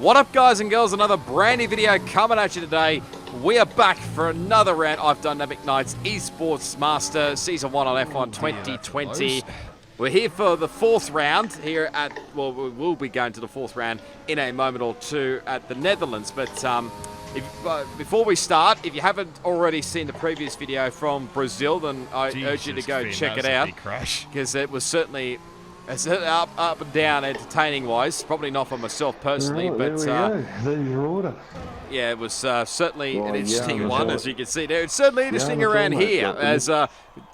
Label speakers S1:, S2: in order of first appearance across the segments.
S1: What up, guys and girls? Another brand new video coming at you today. We are back for another round of Dynamic Knight's Esports Master Season 1 on F1 2020. We're here for the fourth round here at, well, we will be going to the fourth round in a moment or two at the Netherlands. But before we start, if you haven't already seen the previous video from Brazil, then I urge you to go check it out. Because it was certainly up and down entertaining wise. Probably not for myself personally, but yeah, it was certainly an interesting one, as you can see there. It's certainly interesting around here, as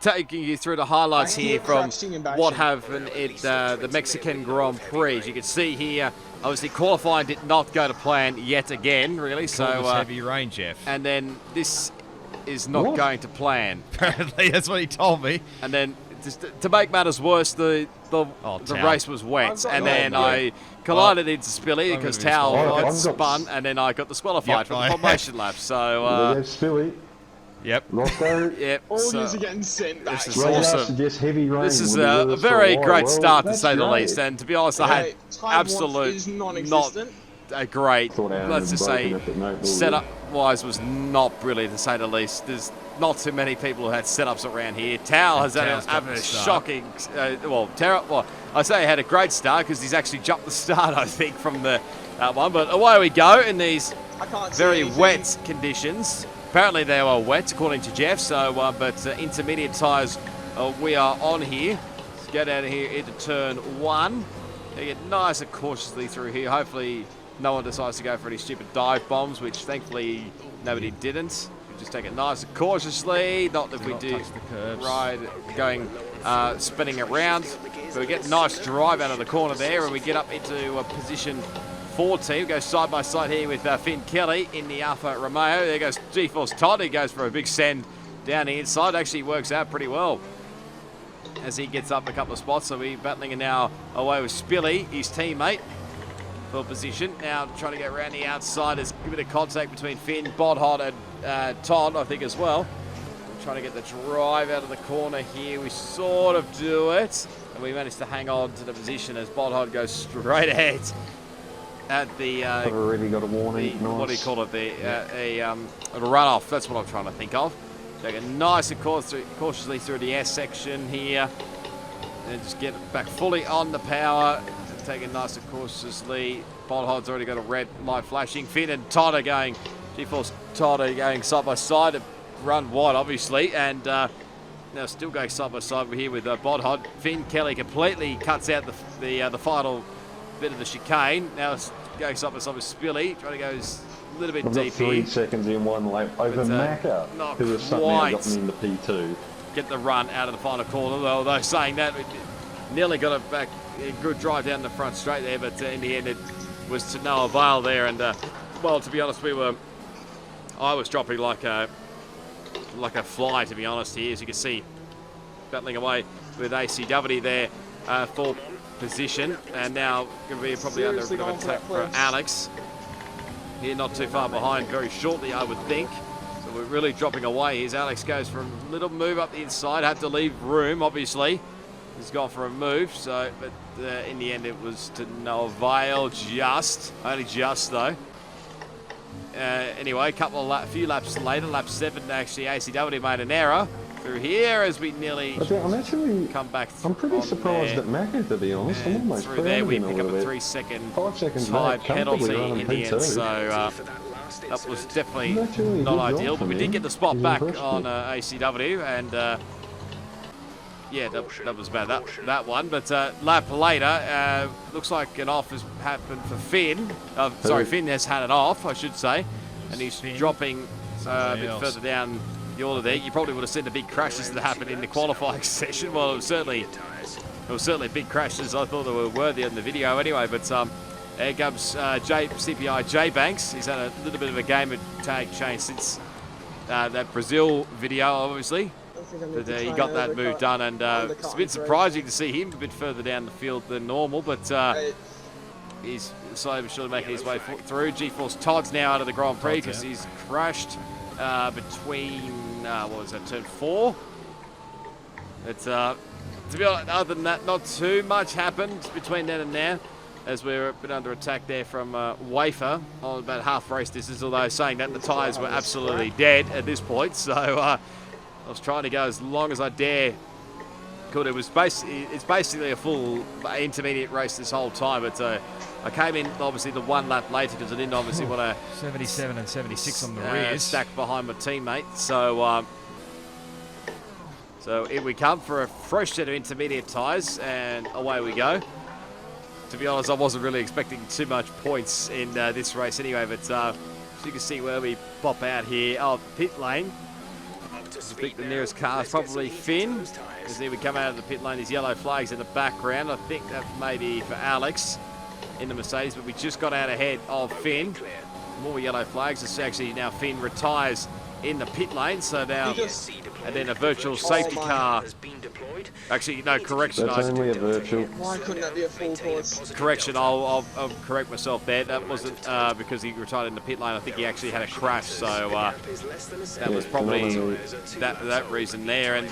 S1: taking you through the highlights here from what happened at the Mexican Grand Prix. As you can see here, obviously qualifying did not go to plan yet again, really. So
S2: heavy rain, Jeff.
S1: And then this is not going to plan.
S2: Apparently, that's what he told me.
S1: And then just to make matters worse, the race was wet, and then I collided into Spilly because Towel got spun, and then I got disqualified from the formation lap. So
S3: Spilly.
S2: Yep.
S1: Yep.
S4: All news are getting sent back.
S1: This is awesome. This is a very great start, to say the least. And to be honest, I had absolute not a great, let's just say, setup-wise was not brilliant, to say the least. There's not too many people who had setups around here. Tao has had a shocking, I say he had a great start because he's actually jumped the start, I think, from that one. But away we go in these very wet conditions. Apparently they were wet, according to Jeff. So, but intermediate tyres, we are on here. Let's get out of here into turn one. They get nice and cautiously through here. Hopefully no one decides to go for any stupid dive bombs, which thankfully nobody didn't. Just take it nice and cautiously, not if we do ride going spinning around. But we get a nice drive out of the corner there, and we get up into position 14. We go side by side here with Finn Kelly in the Alfa Romeo. There goes G-Force Todd. He goes for a big send down the inside. Actually works out pretty well as he gets up a couple of spots. So we're battling it now away with Spilly, his teammate, for position. Now trying to get around the outside. There's a bit of contact between Finn, Bodhod, and Todd, I think, as well. We're trying to get the drive out of the corner here. We sort of do it, and we managed to hang on to the position as Bodhod goes straight ahead at the
S3: I've already got a warning.
S1: What do you call it? A runoff. That's what I'm trying to think of. Take it nice and cautiously through the S section here, and just get it back fully on the power. Take it nice and cautiously. Bodhod's already got a red light flashing. Finn and Todd are going. G-Force Todd are going side by side to run wide, obviously, and now still going side by side here with Bodhod. Finn Kelly completely cuts out the final bit of the chicane. Now it's going side by side with Spilly, trying to go a little bit deep
S3: 3
S1: here.
S3: seconds in one lap over Macca, who has somehow gotten into P2.
S1: Get the run out of the final corner, although saying that, we nearly got it back. A good drive down the front straight there, but in the end it was to no avail there. And well, to be honest, I was dropping like a fly, to be honest here, as you can see, battling away with ACW there for position, and now going to be probably under a bit of attack for Alex here, not too far behind, very shortly, I would think. So we're really dropping away. Here's Alex goes for a little move up the inside, had to leave room, obviously. He's gone for a move, so but in the end it was to no avail, only just though. Anyway, a few laps later, lap 7, actually ACW made an error through here as we nearly come back.
S3: I'm pretty surprised at Macca, to be honest. I'm almost
S1: through there we pick up a 3-second
S3: 5 seconds
S1: time
S3: back,
S1: penalty in the end, so that was definitely not ideal. But we did get the spot back on ACW, and yeah, that was about that one. But lap later, looks like an off has happened for Finn. Sorry, Finn has had it off, I should say. And he's dropping a bit further down the order there. You probably would have seen the big crashes that happened in the qualifying session. Well, it was certainly big crashes. I thought they were worthy in the video anyway. But there comes CPI J Banks. He's had a little bit of a game of tag change since that Brazil video, obviously. But he got that move done, and it's a bit surprising to see him a bit further down the field than normal, but he's slowly but surely making his way through. G-Force Todd's now out of the Grand Prix because he's crashed between, what was that, turn 4? But to be honest, other than that, not too much happened between then and now. as we're a bit under attack there from Wafer on about half race distance, although saying that the tyres were absolutely dead at this point. So I was trying to go as long as I dare. Could. It's basically a full intermediate race this whole time, but I came in obviously the 1 lap later because I didn't obviously want to
S2: 77 and 76 on the rears,
S1: stack behind my teammate. So so here we come for a fresh set of intermediate tyres, and away we go. To be honest, I wasn't really expecting too much points in this race anyway, but as you can see where we pop out here, pit lane. I think the nearest car is probably Finn. As there we come out of the pit lane, there's yellow flags in the background. I think that may be for Alex in the Mercedes, but we just got out ahead of Finn. More yellow flags. It's actually now Finn retires in the pit lane, so now, and then a virtual safety car. Actually, no, correction.
S3: That's only a virtual.
S4: Why couldn't that be a full course?
S1: Correction, I'll correct myself there. That wasn't because he retired in the pit lane. I think he actually had a crash, so that was probably that reason there. And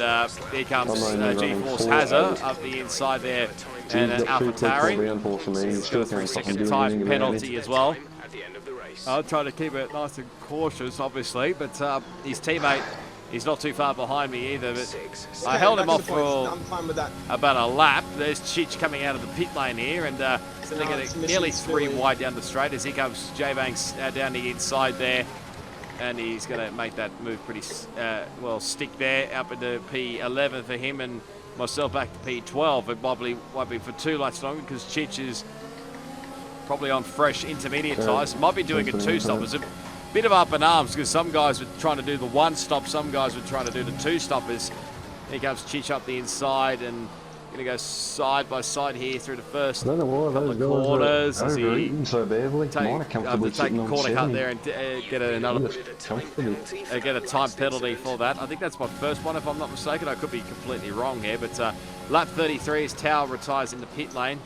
S1: here comes G-Force Hazard up the inside there, and AlphaTauri. He's got a 3-second time penalty as well. I'll try to keep it nice and cautious, obviously, but his teammate, he's not too far behind me either, but I held him off for about a lap. There's Chich coming out of the pit lane here, and sitting at nearly 3 wide down the straight as here comes J-Banks down the inside there, and he's going to make that move pretty well, stick there up into P11 for him, and myself back to P12. It probably won't be for too much longer because Chich is probably on fresh intermediate tyres. Might be doing a 2-stop. It's a bit of up in arms because some guys were trying to do the 1-stop, some guys were trying to do the 2-stoppers. Here comes Chich up the inside and going to go side by side here through the first couple of corners. As he
S3: so badly.
S1: take a corner cut there and get a time penalty for that. I think that's my first one, if I'm not mistaken. I could be completely wrong here, but lap 33 as Tao retires in the pit lane,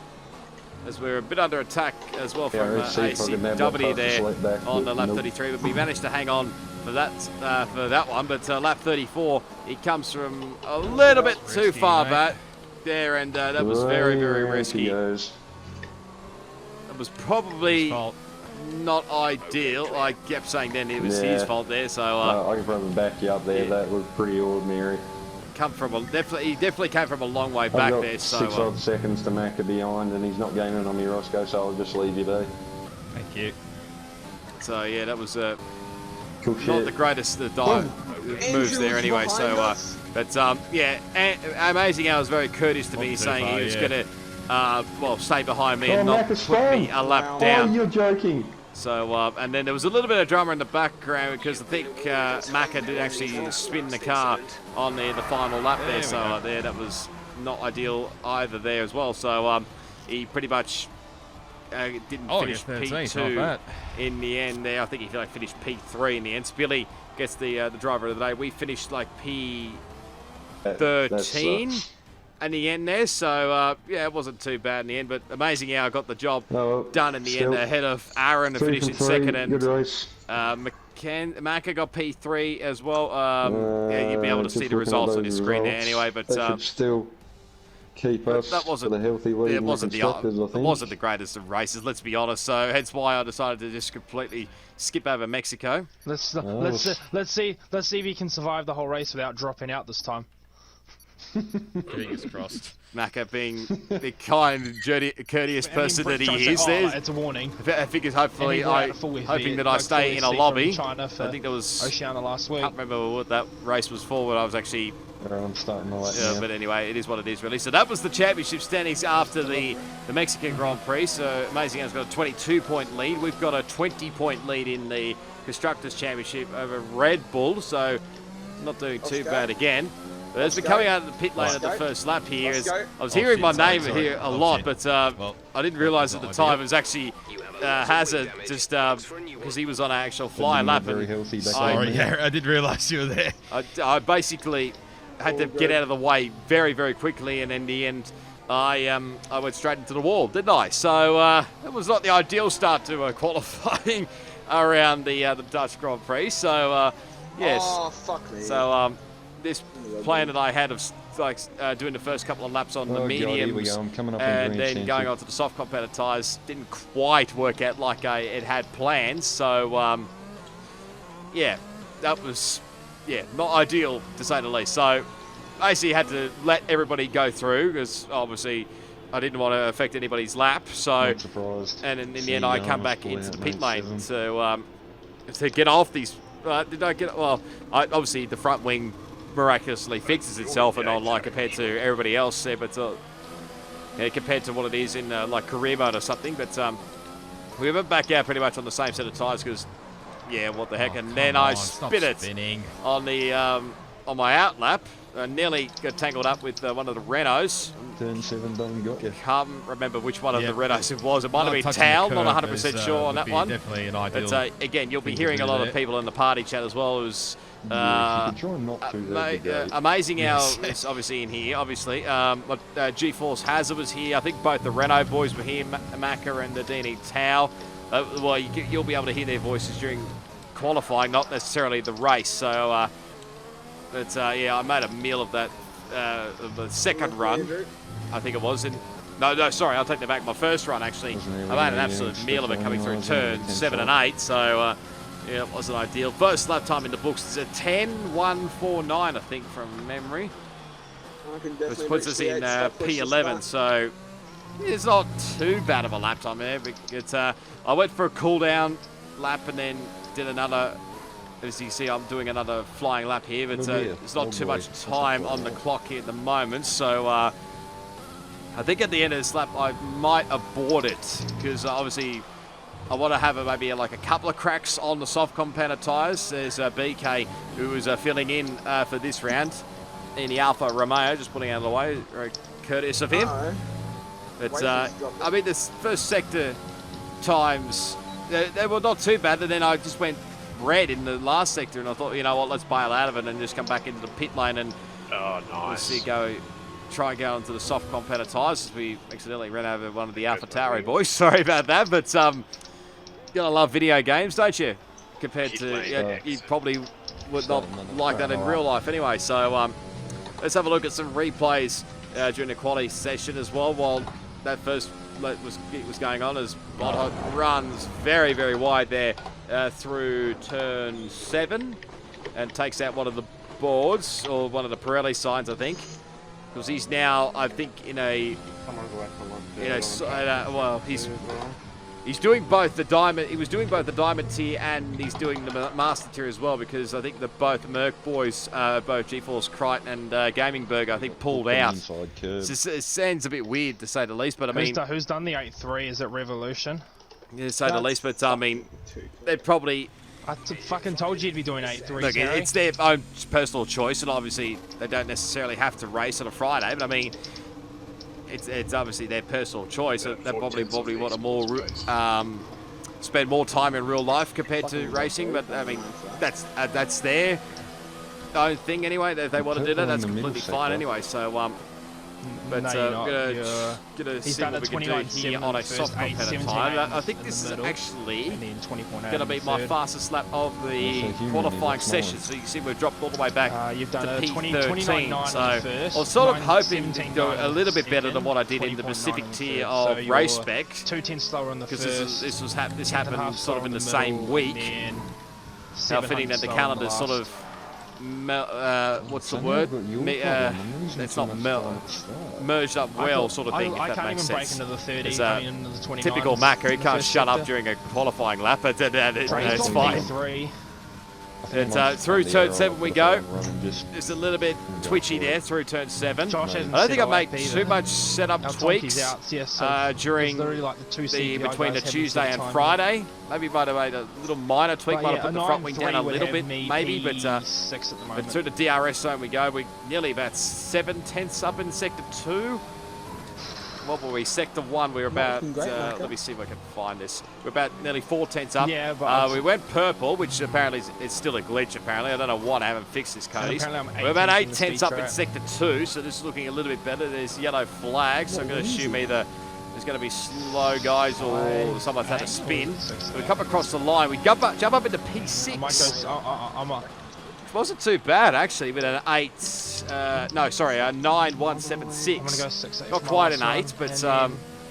S1: as we're a bit under attack as well from ACW there on the lap 33, but we managed to hang on for that one. But lap 34, he comes from a little bit too far back there, and that was very, very risky. It was probably not ideal. I kept saying then it was his fault there, so
S3: I can probably back you up there. That was pretty ordinary.
S1: He definitely came from a long way back there. So
S3: 6 odd seconds to Macca behind, and he's not gaining on me, Roscoe, so I'll just leave you be.
S2: Thank you.
S1: So yeah, that was
S3: cool
S1: not the greatest moves there anyway. So but yeah, amazing. I was very courteous to me, saying he was going to stay behind me and not put me a lap down.
S3: Oh, you're joking.
S1: So, and then there was a little bit of drama in the background because I think Macca did actually spin the car on the final lap there. So that was not ideal either there as well. So he pretty much didn't finish P2 in the end there. I think he finished P3 in the end. Spilly gets the driver of the day. We finished like P13 in the end there, so yeah, it wasn't too bad in the end, but amazing how I got the job done in the end ahead of Aaron to finish in second, and Macca got P3 as well. Yeah, you'll be able to see the results on your screen there anyway, but
S3: still keep us
S1: that wasn't,
S3: for the healthy lead.
S1: It wasn't the greatest of races, let's be honest, so hence why I decided to just completely skip over Mexico.
S4: Let's see if he can survive the whole race without dropping out this time.
S2: Fingers crossed.
S1: Macca being the kind, courteous person that he is.
S4: It's a warning.
S1: I think it's hoping that I stay in a lobby. I think there was
S4: Oceania last week.
S1: I can't remember what that race was for, but I was actually.
S3: I'm starting to let
S1: but anyway, it is what it is, really. So that was the championship standings after the Mexican Grand Prix. So Amazing has got a 22-point lead. We've got a 20-point lead in the Constructors' Championship over Red Bull. So not doing too bad again. But as we're coming out of the pit lane at the first lap here, I was hearing my name here a lot, but I didn't realise at the time it was actually Hazard, just because he was on an actual fly lap.
S2: Sorry, I didn't realise you were there.
S1: I basically had to get out of the way very, very quickly, and in the end, I went straight into the wall, didn't I? So it was not the ideal start to qualifying around the Dutch Grand Prix. So yes.
S4: Oh, fuck me.
S1: So this plan that I had of like doing the first couple of laps on the mediums, and then going on to the soft compounded tyres didn't quite work out like it had planned. So yeah, that was not ideal to say the least. So basically had to let everybody go through because obviously I didn't want to affect anybody's lap. So and in the end I come back into the pit lane to get off these. Did I get? Well, obviously the front wing miraculously fixes itself and on like compared to everybody else there, but compared to what it is in like career mode or something. But we went back out pretty much on the same set of tyres because what the heck, and then I spit it on the on my out lap. Nearly got tangled up with one of the Renaults.
S3: Turn 7 done got you.
S1: Can't remember which one of the Renaults it was. It might have been Tao, not 100% sure on that one.
S2: Definitely an ideal.
S1: But again, you'll be hearing a lot of people in the party chat as well. It was amazing how it's obviously in here. Obviously, G-Force Hazard was here. I think both the Renault boys were here, Macca and the Dini Tao. Well, you'll be able to hear their voices during qualifying, not necessarily the race. So. But I made a meal of that, the second run, I think it was. No, sorry, I'll take that back. My first run, actually, I made an absolute meal of it coming through turns 7 and 8. So, it wasn't ideal. First lap time in the books is a 10.149, I think, from memory. Which puts us in P11. So, it's not too bad of a lap time there. But I went for a cool down lap and then did another. As you see, I'm doing another flying lap here, but there's not too much time on the clock here at the moment. So I think at the end of this lap, I might abort it because obviously I want to have maybe like a couple of cracks on the soft compounded tyres. There's BK who is filling in for this round in the Alfa Romeo, just putting out of the way, courteous of him. But I mean, this first sector times, they were not too bad, and then I just went red in the last sector, and I thought, you know what, let's bail out of it and just come back into the pit lane and try and go into the soft compounded tyres. We accidentally ran over one of the Alpha Tauri boys. Sorry about that, but you gotta love video games, don't you? Compared to you probably would not like that in real life anyway. So let's have a look at some replays during the quality session as well while that first was going on, as Bot runs very, very wide there through turn 7 and takes out one of the boards, or one of the Pirelli signs, I think, because he's now, I think, he's doing both the diamond. He was doing both the diamond tier and he's doing the master tier as well, because I think that both Merc boys, both GeForce Crichton and Gaming Burger, I think pulled out. So it sounds a bit weird to say the least, but I mean,
S4: who's done the 8.3? Is it Revolution?
S1: Yeah, to say the least, but I mean, they probably.
S4: I fucking told you you'd be doing 8.3.
S1: Look, it's their own personal choice, and obviously they don't necessarily have to race on a Friday. But I mean, it's obviously their personal choice. They probably want to more spend more time in real life compared to racing. But I mean, that's their own thing anyway. If they want to do that, that's completely fine anyway. So but gonna see what we can do here on a soft compounded tyre. I think this is actually going to be my fastest lap of the qualifying session. So you can see we've dropped all the way back to P13. So I was sort of hoping to do a little bit better than what I did in the Pacific tier of race spec,
S4: 2 slower on the first,
S1: because this happened sort of in the same week. Now fitting that the calendar sort of what's the word? It's not merged up well, sort of thing, if that makes sense. It's a typical Macca. He can't shut up during a qualifying lap, but it's fine. Through turn 7 we go. It's a little bit twitchy there through turn 7. I don't think I made too much setup tweaks during between the Tuesday and Friday. Maybe might have made a little minor tweak, might have put the front wing down a little bit, maybe, but through the DRS zone we go. We're nearly about 7/10 up in sector 2. What were we? Sector 1, we were about, let me see if I can find this. We're about nearly 4/10 up.
S4: Yeah, but
S1: we went purple, which apparently is still a glitch, apparently. I don't know what, I haven't fixed this, Cody. We're about 8/10 up in sector 2, so this is looking a little bit better. There's yellow flags, so I'm going to assume either there's going to be slow guys or someone's had a spin. So we come across the line, we jump up into P6. wasn't too bad actually with an 9.176.
S4: I'm gonna go 6.
S1: Not quite an 8, but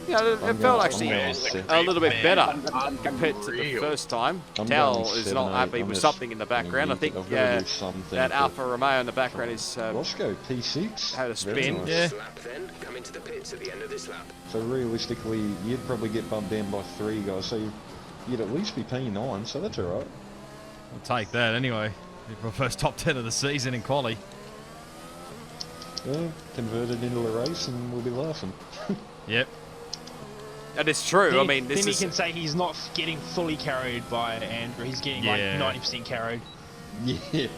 S1: you know, it felt actually a little bit better compared to the first time. Tal is not happy with something in the background. I think that Alfa Romeo in the background is
S3: let's go P6.
S1: Had a spin.
S2: Yeah.
S3: So realistically, you'd probably get bumped down by 3 guys. So you'd at least be P9. So that's all right.
S2: I'll take that anyway. My first top 10 of the season in quali.
S3: Yeah, converted into a race and we'll be laughing.
S2: Yep.
S1: And it's true. I mean, this
S4: Timmy
S1: is...
S4: can say he's not getting fully carried by Andrew. He's getting like 90% carried.
S3: Yeah,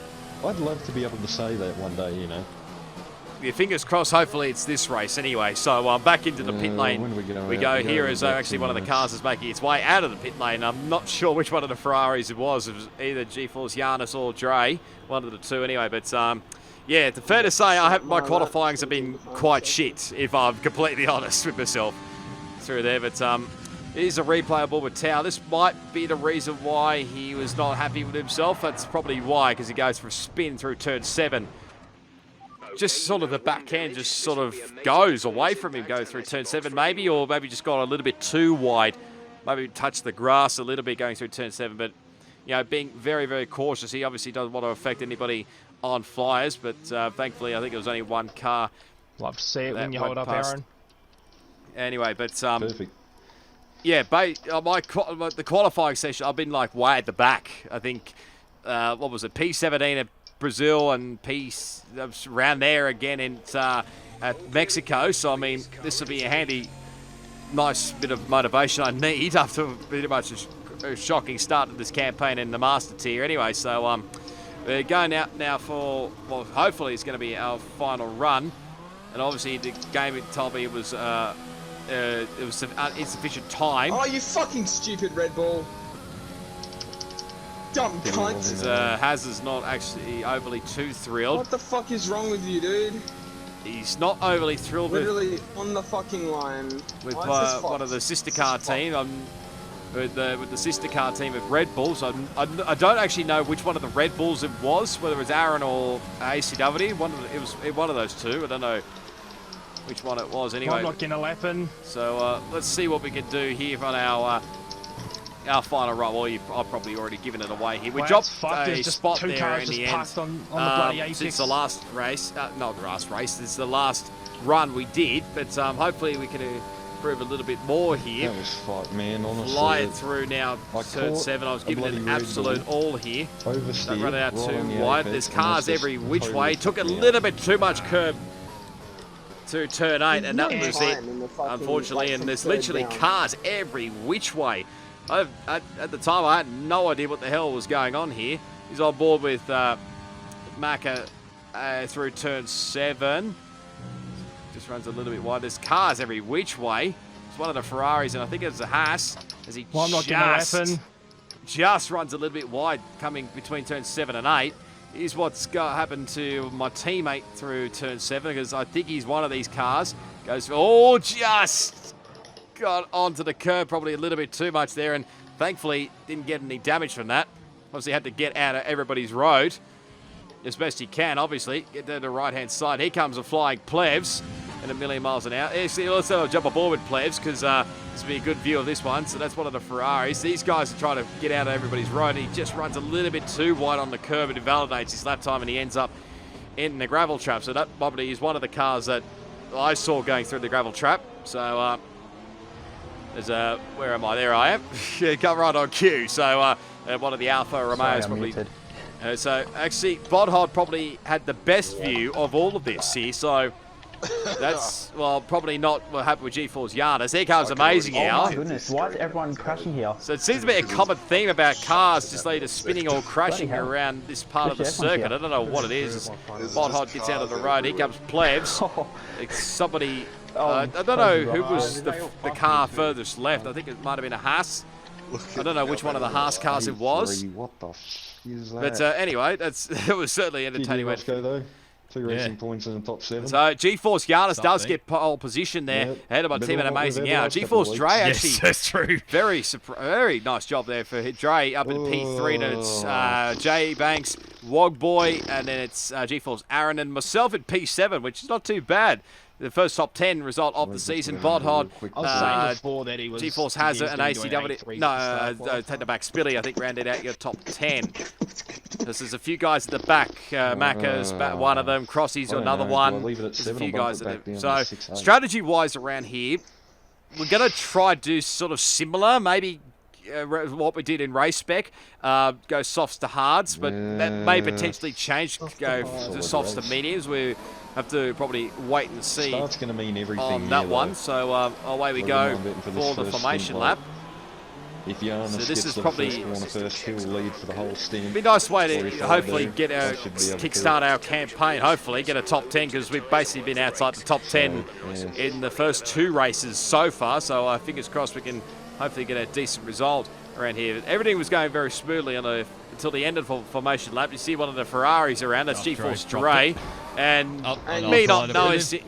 S3: I'd love to be able to say that one day, you know.
S1: Yeah, fingers crossed. Hopefully it's this race anyway. So back into the pit lane we go here as actually one of the cars is making its way out of the pit lane. I'm not sure which one of the Ferraris it was. It was either G-Force Giannis or Dre, one of the two anyway. But yeah, it's fair to say my qualifyings have been quite shit, if I'm completely honest with myself through there. But it is a replay aboard with Tao. This might be the reason why he was not happy with himself. That's probably why, because he goes for a spin through turn 7. Just sort of the backhand just sort of goes away from him, goes through turn 7 maybe, or maybe just got a little bit too wide. Maybe touched the grass a little bit going through turn 7, but you know, being very, very cautious. He obviously doesn't want to affect anybody on flyers, but thankfully I think it was only one car.
S4: Love to see it when you hold up,
S1: past.
S4: Aaron.
S1: Anyway, but
S3: Perfect.
S1: yeah, the qualifying session, I've been like way at the back. I think, what was it, P17 at Brazil and around there again at Mexico. So, I mean, this will be a handy, nice bit of motivation I need after pretty much a shocking start to this campaign in the Master Tier anyway. So, we're going out now for, well, hopefully it's going to be our final run. And obviously the game told me it was insufficient time.
S5: Oh, you fucking stupid Red Bull. Dumb cunt.
S1: Haz is not actually overly too thrilled.
S5: What the fuck is wrong with you, dude?
S1: He's not overly thrilled
S5: Literally on the fucking line.
S1: with one of the sister car team. With the sister car team of Red Bulls. I don't actually know which one of the Red Bulls it was, whether it was Aaron or ACW. It was one of those two. I don't know which one it was anyway.
S4: I'm not gonna lap in.
S1: So let's see what we can do here on our final run. Well, I've probably already given it away here. We dropped a spot there in the end
S4: on the bloody Apex.
S1: since the last race. Not the last race. This is the last run we did. But hopefully we can improve a little bit more here.
S3: That was fuck, man. Honestly,
S1: Fly it through now. Turn 7. I was giving it an absolute all here. Don't run it out too wide. There's cars every which way. Took a little bit too much curb to turn 8, and that was it, unfortunately. And there's literally cars every which way. At the time, I had no idea what the hell was going on here. He's on board with Maka through turn 7. Just runs a little bit wide. There's cars every which way. It's one of the Ferraris, and I think it's a Haas, as he just runs a little bit wide coming between turn 7 and 8. Is what's happened to my teammate through turn 7, because I think he's one of these cars. Goes, just got onto the curb, probably a little bit too much there, and thankfully didn't get any damage from that. Obviously had to get out of everybody's road as best he can, obviously. Get to the right-hand side. Here comes a flying Plebs at 1,000,000 miles an hour. Let's jump aboard with Plebs, because this will be a good view of this one. So that's one of the Ferraris. These guys are trying to get out of everybody's road, and he just runs a little bit too wide on the curb, and invalidates his lap time, and he ends up in the gravel trap. So that probably is one of the cars that I saw going through the gravel trap. So there's where am I? There I am. Come right on cue. So one of the Alfa Romeos probably. So actually, Bodhod probably had the best view of all of this here. So that's, well, probably not what happened with G4's Giannis. Here comes Amazing Hour.
S6: Oh my goodness, why is everyone crashing here?
S1: So it seems to be a common theme about cars just either spinning or crashing around this part of the circuit. I don't know what it is. Bodhod gets out of the road. Here comes Plebs. It's somebody, I don't know who was the car furthest left. I think it might have been a Haas. I don't know which one of the Haas cars it was.
S3: What the is that?
S1: But anyway, it was certainly entertaining.
S3: Let's go though. 2 racing points in the top 7.
S1: So G-Force Giannis does get pole position there, ahead of my team, an Amazing Hour. G-Force Dre actually,
S2: yes, that's true.
S1: Very nice job there for Dre up in P3. And it's J Banks Wogboy, and then it's G-Force Aaron and myself at P7, which is not too bad. The first top 10 result of the season. Bodhod,
S4: I was saying before that he was...
S1: G-Force Hazard and ACW. No, take the back. Spilly, I think, rounded out your top 10. There's a few guys at the back. Macca's one of them. Crossy's another one. There's a few guys at the... So, strategy-wise around here, we're going to try to do sort of similar, maybe what we did in race spec, go softs to hards, but that may potentially change, go to softs to mediums. We have to probably wait and see
S3: Start's going to mean everything
S1: on that one.
S3: though.
S1: So away we go for the formation lap.
S3: If Giannis
S1: So this
S3: gets
S1: is
S3: the
S1: probably
S3: first, he'll lead for the whole stint.
S1: It'd be a nice way to hopefully get our kickstart our campaign. Hopefully get a top 10, because we've basically been outside the top 10 in the first 2 races so far. So fingers crossed we can hopefully get a decent result around here. Everything was going very smoothly until the end of the formation lap. You see one of the Ferraris around. That's G-Force Dre, and me not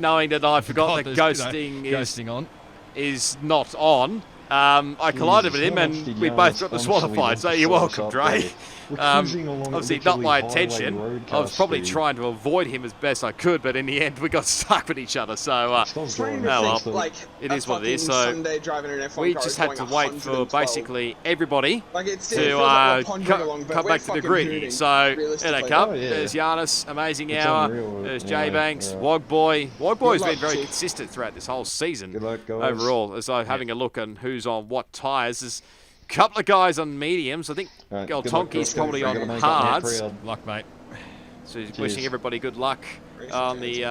S1: knowing that I forgot that ghosting is not on. I collided with him and we both got disqualified, so you're welcome, Dre. Obviously not my intention. I was probably trying to avoid him as best I could, but in the end we got stuck with each other, so well, it is what it is. So we just had to wait for basically everybody to come back to the grid. So there they come. There's Giannis, amazing hour. There's J Banks, Wogboy. Wogboy's been very consistent throughout this whole season overall, as I'm having a look on who's on what tyres. There's a couple of guys on mediums. I think Tonki's probably on hards.
S2: Luck, mate.
S1: So he's wishing everybody good luck on the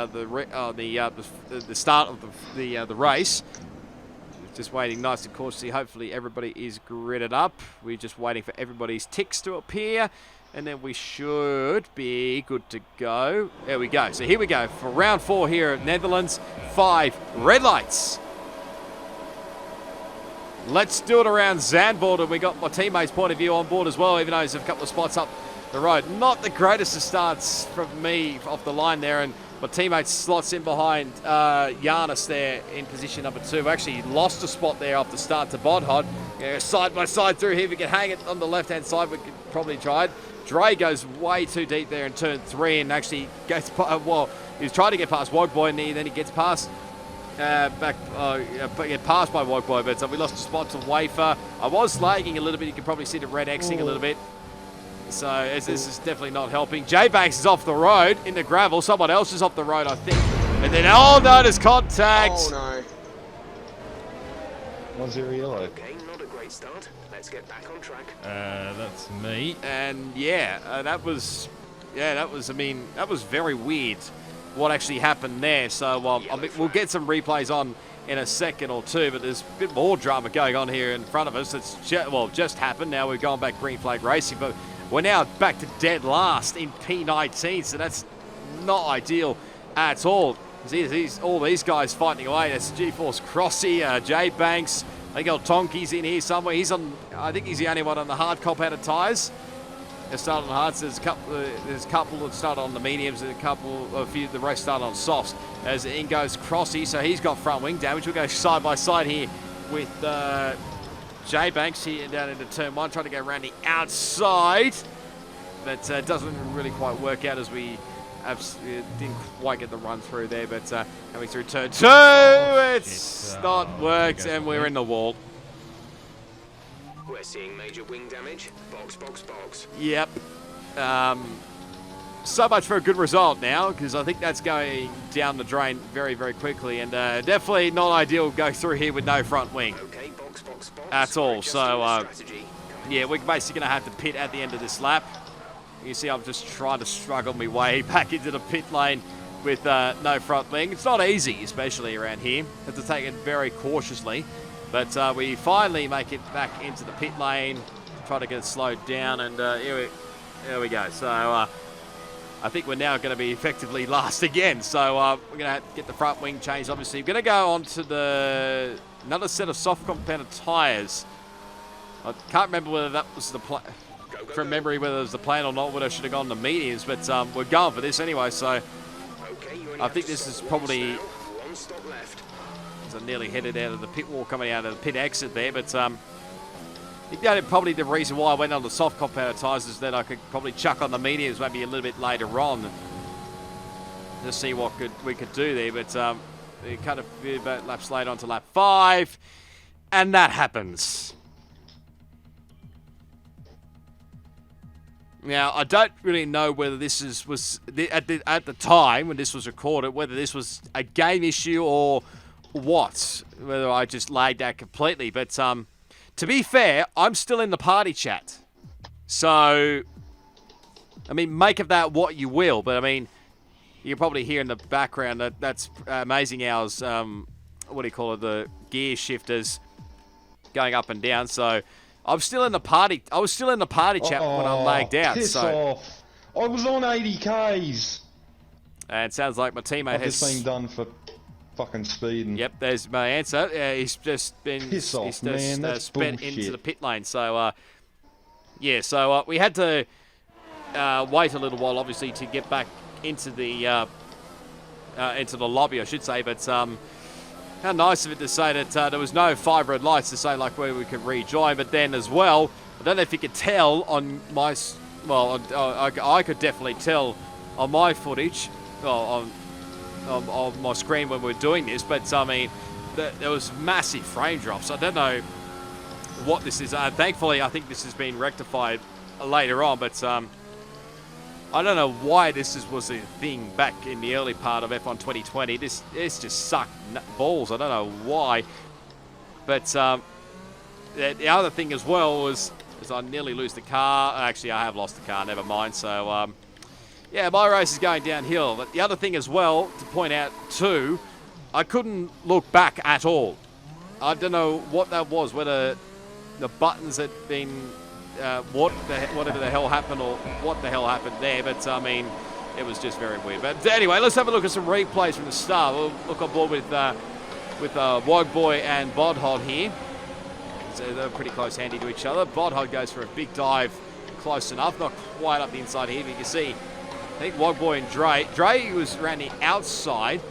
S1: start of the race. Just waiting nice and cautiously. Hopefully everybody is gridded up. We're just waiting for everybody's ticks to appear, and then we should be good to go. There we go. So here we go for round 4 here at Netherlands. 5 red lights. Let's do it around Zandvoort, and we got my teammates' point of view on board as well, even though there's a couple of spots up the road. Not the greatest of starts from me off the line there, and my teammate slots in behind Giannis there in position number 2. We actually lost a spot there off the start to Bodhod. Side by side through here, we can hang it on the left-hand side. We could probably try it. Dre goes way too deep there in turn 3 and actually gets, well, he's trying to get past Wogboy, and then he gets past get passed by Wogboy, but we lost a spot to Wafer. I was lagging a little bit. You can probably see the red Xing a little bit. So this is definitely not helping. J-Banks is off the road in the gravel. Someone else is off the road, I think. And then, oh no, there's contact.
S5: Oh no.
S3: 1-0 yellow.
S7: Okay, not a great start. Let's get back on track.
S2: That's me.
S1: And yeah, that was very weird what actually happened there. So I mean, we'll get some replays on in a second or two, but there's a bit more drama going on here in front of us. It's just happened. Now we're going back green flag racing, but we're now back to dead last in P19, so that's not ideal at all. See all these guys fighting away. That's G-Force Crossy, J Banks. I think old Tonki's in here somewhere. He's on. I think he's the only one on the hard cop out of tyres. They started on hards. There's a couple that started on the mediums, and a few. The rest started on softs. As in goes Crossy, so he's got front wing damage. We'll go side by side here with J Banks here down into turn 1, trying to go around the outside, but doesn't really quite work out as we didn't quite get the run through there. But coming through turn 2, it's not worked, and we're in the wall.
S7: We're seeing major wing damage. Box, box, box.
S1: Yep. So much for a good result now, because I think that's going down the drain very, very quickly, and definitely not ideal to go through here with no front wing at all. So yeah, we're basically going to have to pit at the end of this lap. You see I'm just trying to struggle my way back into the pit lane with no front wing. It's not easy, especially around here. Have to take it very cautiously. But we finally make it back into the pit lane, try to get it slowed down, and here we go. So I think we're now going to be effectively last again. So we're going to have to get the front wing changed, obviously. We're going to go on to another set of soft compounded tyres. I can't remember whether that was the plan, from memory, whether it was the plan or not, whether I should have gone to mediums, but we're going for this anyway. So I think this is probably... I nearly headed out of the pit wall, coming out of the pit exit there, but Probably the reason why I went on the soft compound tyres is that I could probably chuck on the mediums maybe a little bit later on to see what we could do there. But it kind of about laps later on to lap 5, and that happens. Now, I don't really know whether this was at the time when this was recorded, whether this was a game issue or what, whether I just laid that completely. But to be fair, I'm still in the party chat. So, I mean, make of that what you will. But, I mean, you can probably hear in the background that's Amazing Hours, what do you call it, the gear shifters going up and down. So, I'm still in the party. I was still in the party chat when I lagged out.
S3: Piss off. I was on 80 Ks.
S1: And it sounds like my teammate
S3: has been done for fucking speeding.
S1: Yep, there's my answer. He's just been
S3: Piss off, man. That's
S1: spent
S3: bullshit.
S1: into the pit lane. So yeah, so we had to wait a little while, obviously, to get back into the lobby, I should say. But how nice of it to say that there was no 5 red lights to say like where we could rejoin. But then as well, I don't know if you could tell on my, I could definitely tell on my footage, on my screen when we were doing this. But I mean, there was massive frame drops. I don't know what this is. Thankfully, I think this has been rectified later on. But I don't know why this was a thing back in the early part of F1 2020. This just sucked balls. I don't know why. But the other thing as well was I nearly lose the car. Actually, I have lost the car. Never mind. So, yeah, my race is going downhill. But the other thing as well, to point out too, I couldn't look back at all. I don't know what that was, whether the buttons had been... whatever the hell happened or what the hell happened there, but I mean, it was just very weird. But anyway, let's have a look at some replays from the start. We'll look on board with Wogboy and Bodhod here. So they're pretty close handy to each other. Bodhod goes for a big dive, close enough, not quite up the inside here, but you can see, I think Wogboy and Dre was around the outside,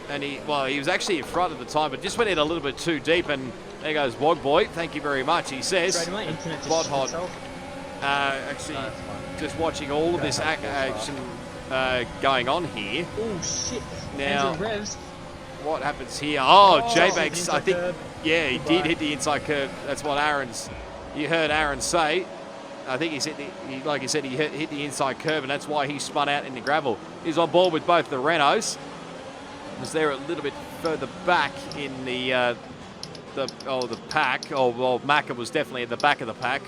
S1: and he was actually in front at the time, but just went in a little bit too deep, and there goes Wogboy. Thank you very much, he says. Bodhod actually just watching all of this action going on here.
S5: Oh shit.
S1: Now, what happens here? Oh, J-Banks, I think, yeah, he did hit the inside curve. That's what you heard Aaron say. I think like he said, he hit the inside curve, and that's why he spun out in the gravel. He's on board with both the Renaults. Was there a little bit further back in the pack. Macca was definitely at the back of the pack.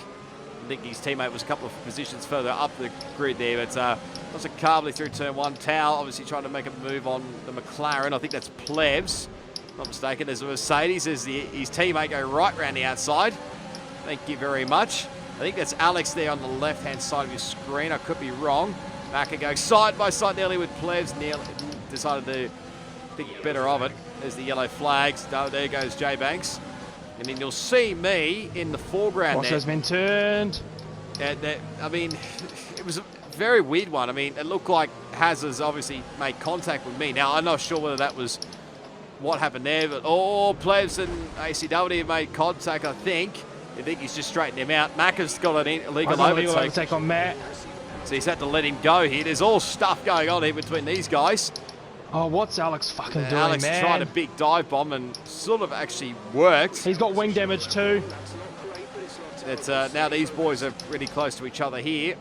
S1: I think his teammate was a couple of positions further up the grid there, but lots of Carbley through turn 1. Tao obviously trying to make a move on the McLaren. I think that's Plebs, not mistaken. There's a Mercedes. There's his teammate go right around the outside. Thank you very much. I think that's Alex there on the left-hand side of your screen. I could be wrong. Macca goes side by side nearly with Plebs. Nearly decided to think better of it. There's the yellow flags. There goes J-Banks. And then you'll see me in the foreground there.
S4: Has been turned.
S1: I mean, it was a very weird one. I mean, it looked like Hazard's obviously made contact with me. Now, I'm not sure whether that was what happened there, but Plebs and ACW made contact, I think. I think he's just straightened him out. Macca's got an illegal overtake
S4: on Matt.
S1: So he's had to let him go here. There's all stuff going on here between these guys.
S4: Oh, what's Alex fucking doing,
S1: Alex
S4: man?
S1: tried a big dive bomb and sort of actually worked.
S4: He's got wing damage too.
S1: Now these boys are really close to each other here.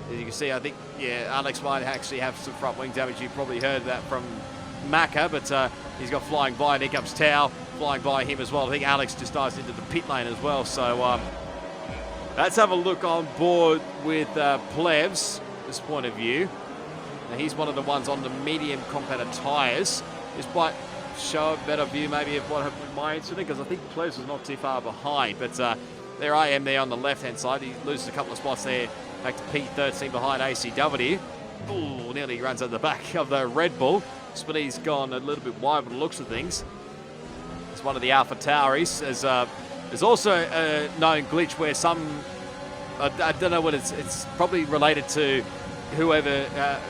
S1: As you can see, I think, yeah, Alex might actually have some front wing damage. You probably heard that from Macca, but he's got flying by, and here comes Tao flying by him as well. I think Alex just dives into the pit lane as well. So let's have a look on board with Plebs, this point of view. Now, he's one of the ones on the medium compactor tyres. This might show a better view maybe of what happened with my incident, because I think Plebs was not too far behind. But there I am there on the left-hand side. He loses a couple of spots there, back to P13 behind ACW. Ooh, nearly runs at the back of the Red Bull. Speedy's gone a little bit wide by the looks of things. It's one of the Alpha Tauris. There's also a known glitch where I don't know what it's probably related to whoever,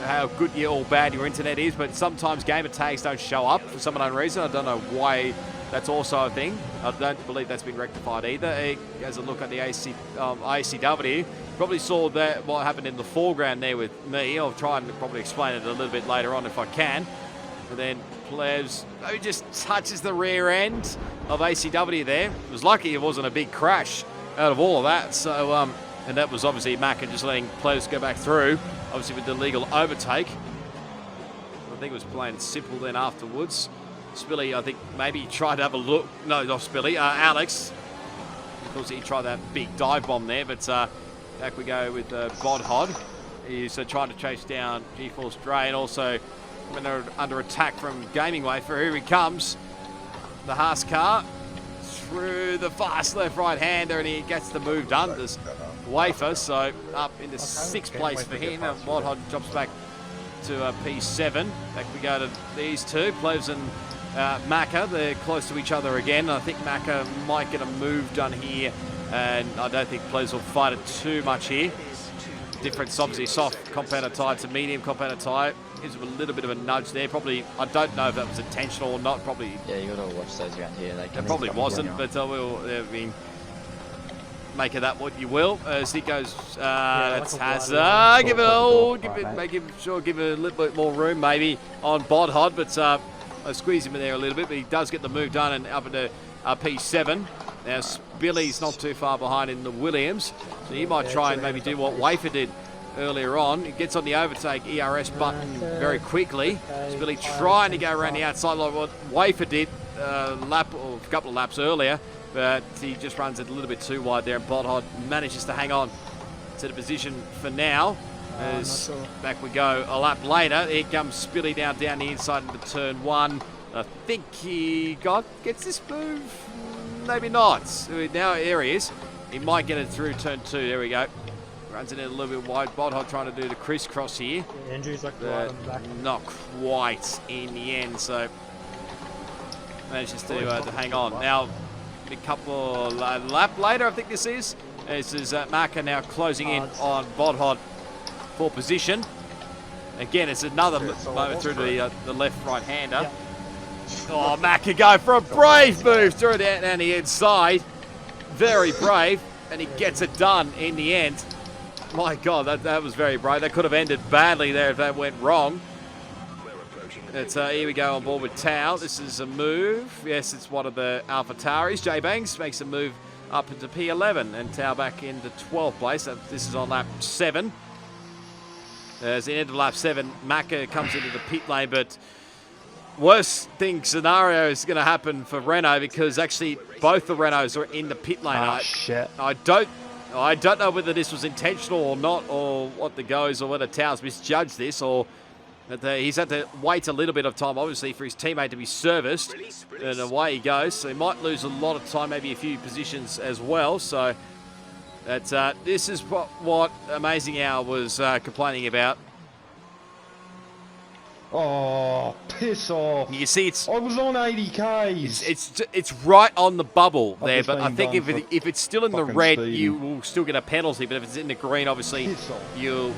S1: how good or bad your internet is, but sometimes gamer tags don't show up for some unknown reason. I don't know why That's also a thing. I don't believe that's been rectified either. As a look at the ACW, probably saw that what happened in the foreground there with me. I'll try and probably explain it a little bit later on if I can. And then Plebs just touches the rear end of ACW there. It was lucky it wasn't a big crash out of all of that. So, and that was obviously Macca just letting Plebs go back through, obviously with the legal overtake. I think it was plain simple then afterwards. Spilly, I think maybe tried to have a look. No, not Spilly. Alex. Of course, he tried that big dive bomb there, but back we go with Bodhod. He's trying to chase down GeForce Dre, and also when they're under attack from Gaming Wafer. Here he comes. The Haas car through the fast left-right hander, and he gets the move done. There's Wafer, so up into 6th place for him. And Bodhod drops back to P7. Back we go to these two, Plebs and Macca. They're close to each other again. I think Macca might get a move done here, and I don't think Plebs will fight it too much here. Difference, obviously, soft compounder tire to medium compounder tire. Gives him a little bit of a nudge there. Probably, I don't know if that was intentional or not. Probably.
S8: Yeah, you gotta watch those around here.
S1: It probably wasn't, but we'll make of that what you will. As he goes, that's Hazard. Give it a little bit more room maybe on Bodhod, but I squeeze him in there a little bit, but he does get the move done and up into P7. Now Billy's not too far behind in the Williams, so he might try and maybe do what Wafer did earlier on. He gets on the overtake ERS button very quickly. Billy trying to go around the outside like what Wafer did a couple of laps earlier, but he just runs it a little bit too wide there, and Bodhod manages to hang on to the position for now. As back we go a lap later, here comes Spilly down the inside into turn 1. I think he gets this move, maybe not. Now here he is. He might get it through turn 2. There we go. Runs it in a little bit wide. Bodhod trying to do the crisscross here.
S4: Yeah, Andrew's like right on the back.
S1: Not quite in the end, so manages to hang on. Now a couple lap later, I think this is. This is Macca now closing in on Bodhod for position. Again, it's another moment through the left right hander. Yep. Oh, Macca go for a brave move through down the inside. Very brave, and he gets it done in the end. My God, that was very brave. That could have ended badly there if that went wrong. It's here we go on board with Tao. This is a move. Yes, it's one of the AlphaTauris. J Banks makes a move up into P11 and Tao back into 12th place. This is on lap 7. As the end of lap 7, Macca comes into the pit lane, but worst thing scenario is going to happen for Renault because actually both the Renaults are in the pit lane. I don't know whether this was intentional or not, or what the goes, or whether Tao's misjudged this, or that he's had to wait a little bit of time, obviously, for his teammate to be serviced, and away he goes. So he might lose a lot of time, maybe a few positions as well. So that this is what Amazing Hour was complaining about.
S3: Oh, piss off!
S1: You see,
S3: I was on 80Ks.
S1: It's right on the bubble there, but I think if it's still in the red, you will still get a penalty. But if it's in the green, obviously you'll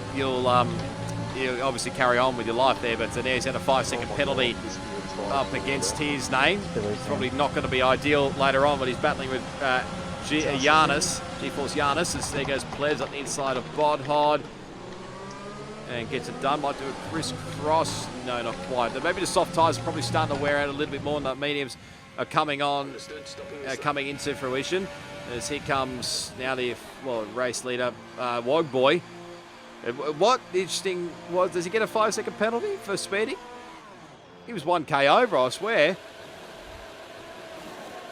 S1: obviously carry on with your life there. But there's had a 5-second penalty up against his name. It's probably not going to be ideal later on, but he's battling with GeForce Giannis. As there goes Plebs up the inside of Bodhod. And gets it done. Might do a crisscross. No, not quite. Maybe the soft tyres are probably starting to wear out a little bit more, and the mediums are coming into fruition. As here comes now the race leader, Wogboy. What interesting was, does he get a 5-second penalty for speeding? He was 1K over, I swear.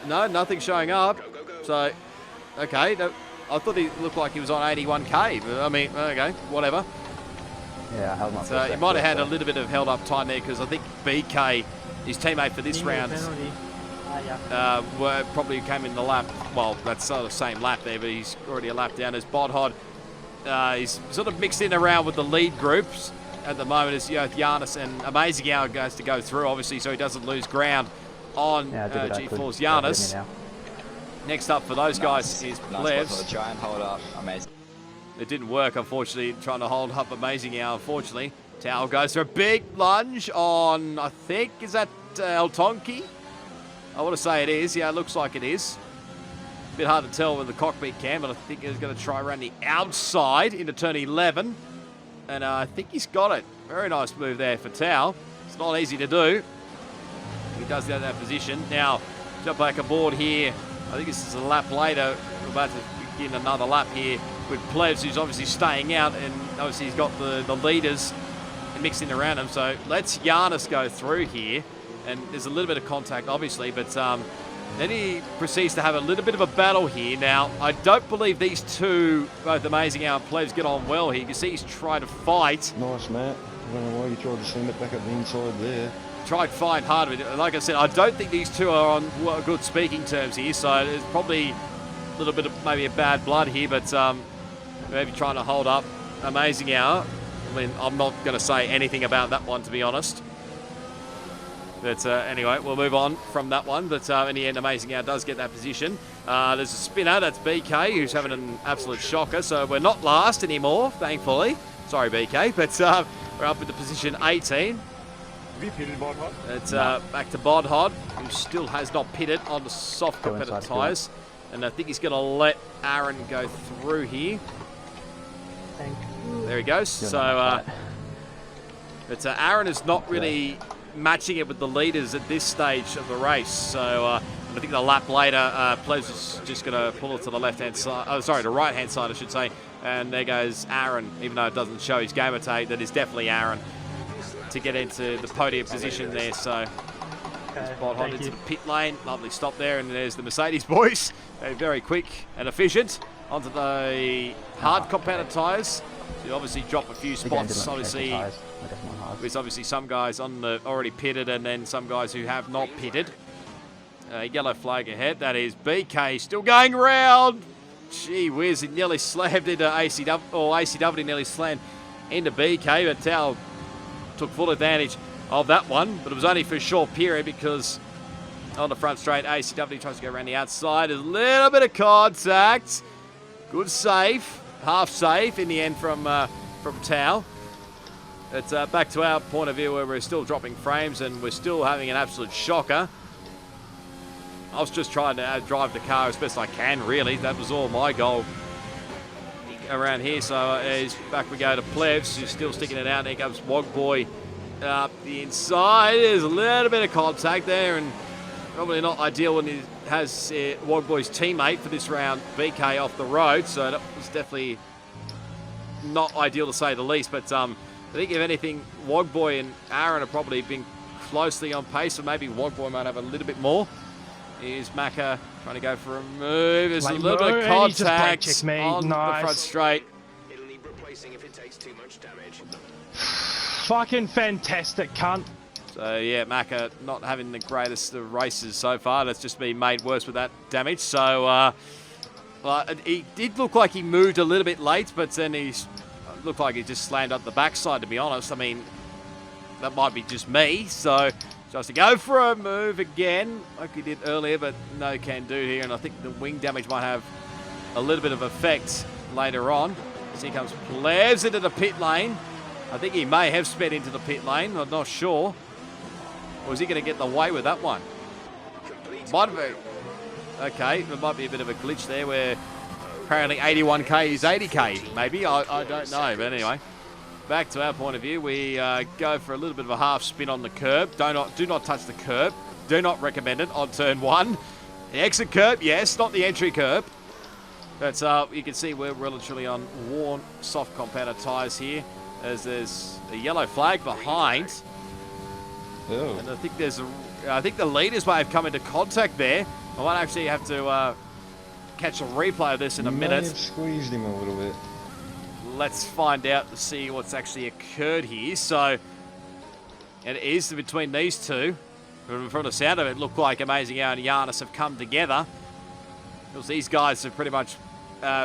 S1: No, nothing showing up. So, okay. I thought he looked like he was on 81K. But I mean, okay, whatever.
S6: Yeah, held up.
S1: So he might have had a little bit of held up time there because I think BK, his teammate for this round, probably came in the lap. Well, that's sort of the same lap there, but he's already a lap down as Bodhod. He's sort of mixed in around with the lead groups at the moment as Giannis and Amazing Hour goes to go through, obviously, so he doesn't lose ground on GeForce Giannis. Next up for those guys is Plebs.
S8: Try and hold up. Amazing.
S1: It didn't work, unfortunately, trying to hold up Amazing Hour, unfortunately. Tao goes for a big lunge on, I think, is that El Tonki? I want to say it is. Yeah, it looks like it is. A bit hard to tell with the cockpit cam, but I think he's going to try around the outside into turn 11. And I think he's got it. Very nice move there for Tao. It's not easy to do. He does get that position. Now, jump back aboard here. I think this is a lap later. We're about to begin another lap here with Plebs, who's obviously staying out, and obviously he's got the leaders mixing around him. So let's Giannis go through here. And there's a little bit of contact, obviously, but then he proceeds to have a little bit of a battle here. Now, I don't believe these two, both Amazing Hour and Plebs, get on well here. You can see he's trying to fight.
S3: Nice, Matt. I don't know why you tried to send it back up the inside there.
S1: Tried to fight hard with it. Like I said, I don't think these two are on good speaking terms here, so there's probably a little bit of maybe a bad blood here, but maybe trying to hold up Amazing Hour. I mean, I'm not going to say anything about that one, to be honest. But anyway, we'll move on from that one. But in the end, Amazing Hour does get that position. There's a spinner, that's BK, who's having an absolute shocker. So we're not last anymore, thankfully. Sorry, BK, but we're up with the position 18. It's back to Bodhod, who still has not pitted on the soft competitive tyres. And I think he's going to let Aaron go through here. There he goes. So, but Aaron is not really matching it with the leaders at this stage of the race. So I think the lap later, Plebs is just going to pull it to the left-hand side. Oh, sorry, the right-hand side, I should say. And there goes Aaron, even though it doesn't show his gamer tag, that is definitely Aaron to get into the podium position there. So Bodhod into the pit lane. Lovely stop there. And there's the Mercedes boys. They're very quick and efficient. Onto the hard compounded tyres. So you obviously drop a few spots. Obviously, there's obviously some guys on the already pitted and then some guys who have not pitted. Yellow flag ahead. That is BK still going around. Gee whiz, he nearly slammed into ACW, or ACW nearly slammed into BK, but Tao took full advantage of that one, but it was only for a short period because on the front straight, ACW tries to go around the outside. There's a little bit of contact. Good save, half save in the end from Tao. It's back to our point of view where we're still dropping frames and we're still having an absolute shocker. I was just trying to drive the car as best I can, really. That was all my goal around here. So back we go to Plebs, who's still sticking it out. There comes Wogboy up the inside. There's a little bit of contact there, and probably not ideal when he has Wogboy's teammate for this round, BK, off the road. So that was definitely not ideal to say the least. But I think if anything, Wogboy and Aaron have probably been closely on pace, so maybe Wogboy might have a little bit more. Here's Macca trying to go for a move. There's a little bit of contact on the front straight.
S7: It'll need replacing if it takes too much damage.
S4: Fucking fantastic, cunt.
S1: So yeah, Macca not having the greatest of races so far. That's just been made worse with that damage. So well, he did look like he moved a little bit late, but then he looked like he just slammed up the backside, to be honest. I mean, that might be just me. So just to go for a move again, like he did earlier, but no can do here. And I think the wing damage might have a little bit of effect later on. As here comes Plebs into the pit lane. I think he may have sped into the pit lane. I'm not sure. Or is he going to get the way with that one? Might be. Okay, there might be a bit of a glitch there where apparently 81k is 80k. Maybe, I don't know. But anyway, back to our point of view. We go for a little bit of a half spin on the curb. Do not touch the curb. Do not recommend it on turn 1. The exit curb, yes, not the entry curb. But you can see we're literally on worn soft compounded tyres here, as there's a yellow flag behind.
S3: Oh.
S1: And I think the leaders may have come into contact there. I might actually have to catch a replay of this in a minute.
S3: Have squeezed him a little bit.
S1: Let's find out to see what's actually occurred here. So it is between these two. From the sound of it, looked like Amazing Hour and Giannis have come together. Because these guys have pretty much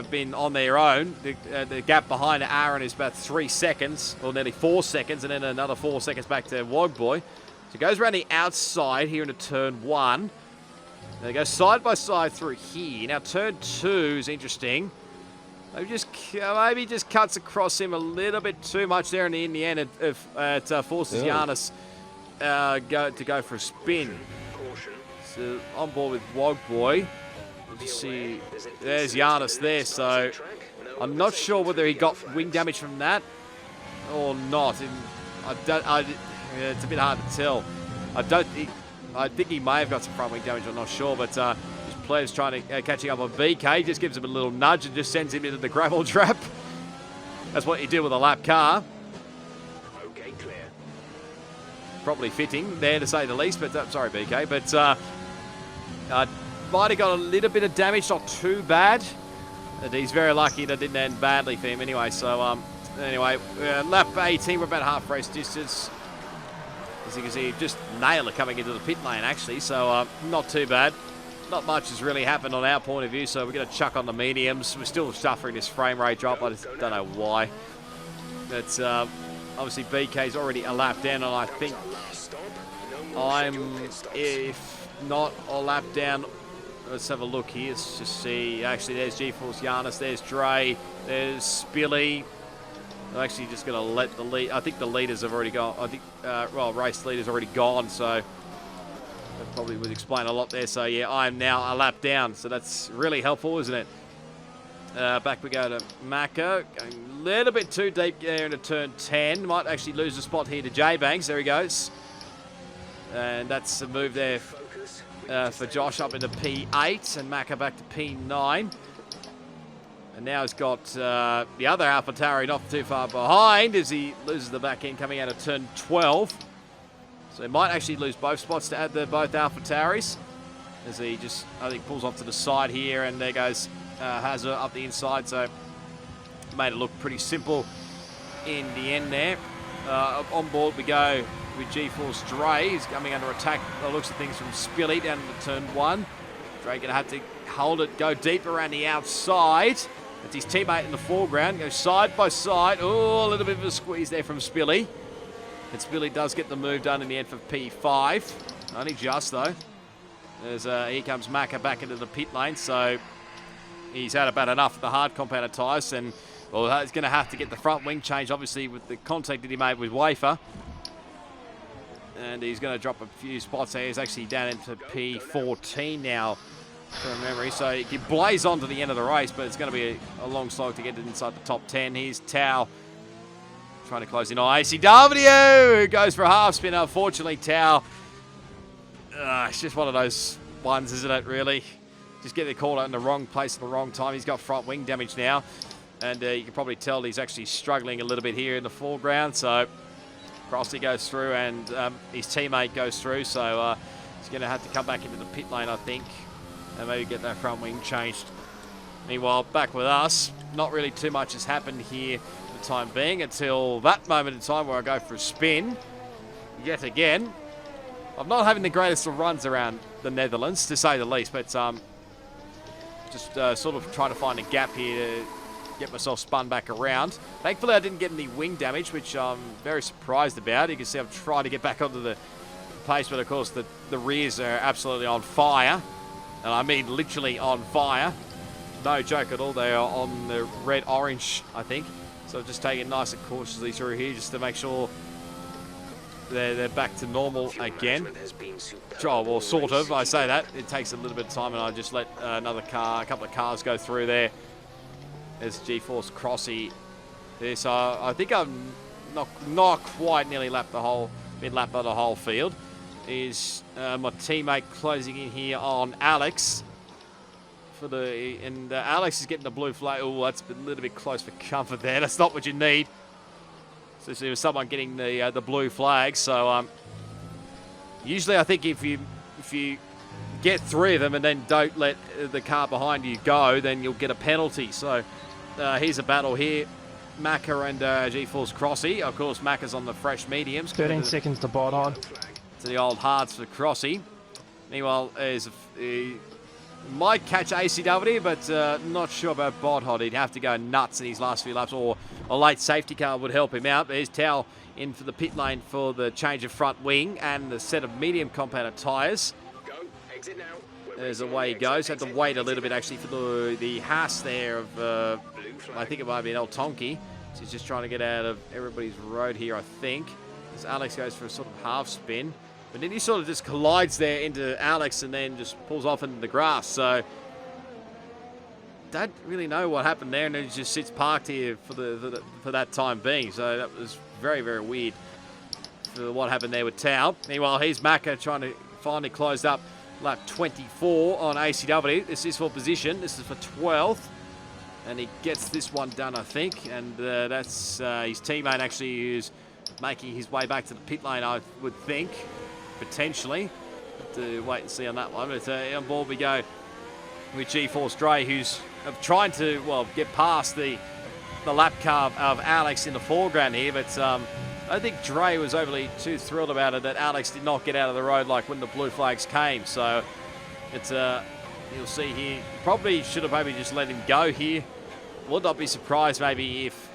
S1: been on their own. The gap behind Aaron is about 3 seconds, or nearly 4 seconds, and then another 4 seconds back to Wogboy. So it goes around the outside here into turn 1. They go side by side through here. Now turn 2 is interesting. Maybe just cuts across him a little bit too much there, and in the end it forces Giannis to go for a spin. So on board with Wogboy. You see, there's Giannis there, so I'm not sure whether he got wing damage from that or not. It's a bit hard to tell. I think he may have got some front wing damage, I'm not sure, but his player's trying to catching up on BK, just gives him a little nudge and just sends him into the gravel trap. That's what you do with a lap car.
S7: Okay, clear.
S1: Probably fitting there, to say the least, but sorry, BK, but might have got a little bit of damage, not too bad. And he's very lucky that didn't end badly for him anyway. So anyway, lap 18, we're about half race distance. As you can see, just nailed it coming into the pit lane actually, so not too bad. Not much has really happened on our point of view, so we're going to chuck on the mediums. We're still suffering this frame rate drop, I just don't know why. But obviously BK's already a lap down, and I think I'm, if not a lap down. Let's have a look here. Let's just see. Actually, there's GeForce Giannis. There's Dre. There's Spilly. I'm actually just going to let the lead. I think the leaders have already gone. I think, well, race leaders already gone. So that probably would explain a lot there. So yeah, I am now a lap down. So that's really helpful, isn't it? Back we go to Macca. Going a little bit too deep there into turn 10. Might actually lose a spot here to J-Banks. There he goes. And that's a move there for Josh up into P8 and Macca back to P9. And now he's got the other AlphaTauri not too far behind as he loses the back end coming out of turn 12. So he might actually lose both spots to add both AlphaTauris as he just, I think, pulls off to the side here, and there goes Hazard up the inside. So made it look pretty simple in the end there. On board we go with GeForce Dre. He's coming under attack, the looks of things, from Spilly down into turn 1. Dre going to have to hold it, go deep around the outside. It's his teammate in the foreground, go side by side. Oh, a little bit of a squeeze there from Spilly. And Spilly does get the move done in the end for P5. Only just, though. As here comes Macca back into the pit lane, so he's had about enough of the hard compounded tyres, and well, he's going to have to get the front wing changed, obviously, with the contact that he made with Wafer. And he's going to drop a few spots there. He's actually down into P14 now, from memory. So he can blaze on to the end of the race, but it's going to be a long slog to get it inside the top 10. Here's Tao trying to close in on ACW, who goes for a half spin. Unfortunately, Tao, it's just one of those ones, isn't it, really? Just get the call out in the wrong place at the wrong time. He's got front wing damage now, and you can probably tell he's actually struggling a little bit here in the foreground. So Crossley goes through, and his teammate goes through, so he's going to have to come back into the pit lane, I think, and maybe get that front wing changed. Meanwhile, back with us, not really too much has happened here for the time being until that moment in time where I go for a spin yet again. I'm not having the greatest of runs around the Netherlands, to say the least, but just sort of trying to find a gap here to get myself spun back around. Thankfully, I didn't get any wing damage, which I'm very surprised about. You can see I'm trying to get back onto the pace, but of course the rears are absolutely on fire. And I mean literally on fire. No joke at all. They are on the red-orange, I think. So just taking it nice and cautiously through here just to make sure they're back to normal again. Oh, well, sort of. I say that. It takes a little bit of time, and I just let a couple of cars go through there. There's GeForce Crossy there. So I think I'm not quite nearly lapped the whole, mid-lap of the whole field. Is my teammate closing in here on Alex. And Alex is getting the blue flag. Oh, that's a little bit close for comfort there. That's not what you need. So there was someone getting the blue flag. So usually I think if you get 3 of them and then don't let the car behind you go, then you'll get a penalty. So here's a battle here. Macca and GeForce Crossy. Of course, Macca's on the fresh mediums.
S4: 13 seconds to bot on.
S1: To the old hards for Crossy. Meanwhile, might catch ACW, but not sure about Bodhod. He'd have to go nuts in his last few laps, or a late safety car would help him out. There's Tao in for the pit lane for the change of front wing and the set of medium compounded tyres. There's away he goes. Had to wait a little bit actually for the Haas there of, I think it might be an El Tonki. So he's just trying to get out of everybody's road here, I think. As Alex goes for a sort of half spin. But then he sort of just collides there into Alex and then just pulls off into the grass. So don't really know what happened there, and then he just sits parked here for that time being. So that was very, very weird for what happened there with Tao. Meanwhile, here's Macca trying to finally close up lap 24 on ACW. This is for position. This is for 12th. And he gets this one done, I think. And that's his teammate actually who's making his way back to the pit lane, I would think, potentially. Have to wait and see on that one. But on board we go with G-Force Dre, who's trying to, well, get past the lap car of Alex in the foreground here. But I think Dre was overly too thrilled about it that Alex did not get out of the road like when the blue flags came. So it's you'll see here, probably should have maybe just let him go here. Would not be surprised maybe if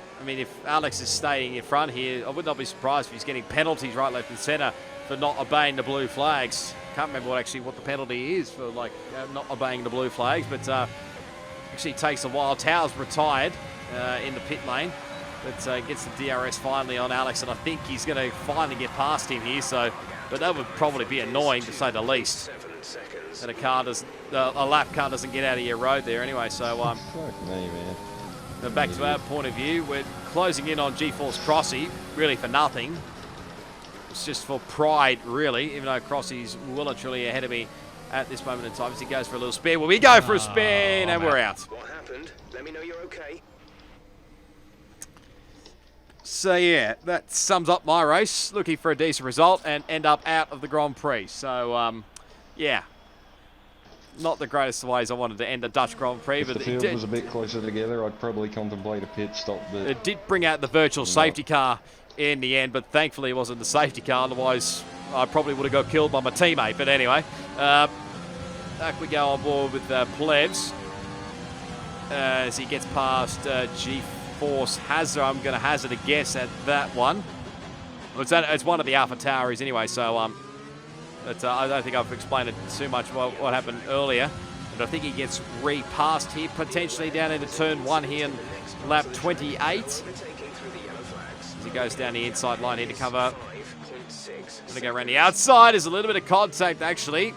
S1: Alex is staying in front here, I would not be surprised if he's getting penalties right, left and centre for not obeying the blue flags. Can't remember what the penalty is for not obeying the blue flags, but actually takes a while. Tao's retired in the pit lane, but gets the DRS finally on Alex, and I think he's going to finally get past him here. So, but that would probably be annoying to say the least. That a lap car doesn't get out of your road there anyway. So
S3: fuck me, man.
S1: Back to our point of view, we're closing in on G-Force Crossy, really for nothing. It's just for pride, really, even though Crossy's well and truly ahead of me at this moment in time as he goes for a little spin. Well, we go for a spin, and we're out.
S7: What happened? Let me know you're okay.
S1: So, yeah, that sums up my race. Looking for a decent result and end up out of the Grand Prix. So, yeah. Not the greatest ways I wanted to end the Dutch Grand Prix.
S3: If
S1: but
S3: the field was a bit closer together, I'd probably contemplate a pit stop. But
S1: it did bring out the virtual safety car in the end, but thankfully it wasn't the safety car. Otherwise, I probably would have got killed by my teammate. But anyway, back we go on board with Plebs as he gets past G-Force Hazard. I'm going to hazard a guess at that one. It's one of the Alpha Tauris anyway, so but I don't think I've explained it too much what happened earlier. But I think he gets re-passed here, potentially down into turn 1 here in lap 28. As he goes down the inside line here to cover. Going to go around the outside. There's a little bit of contact, actually.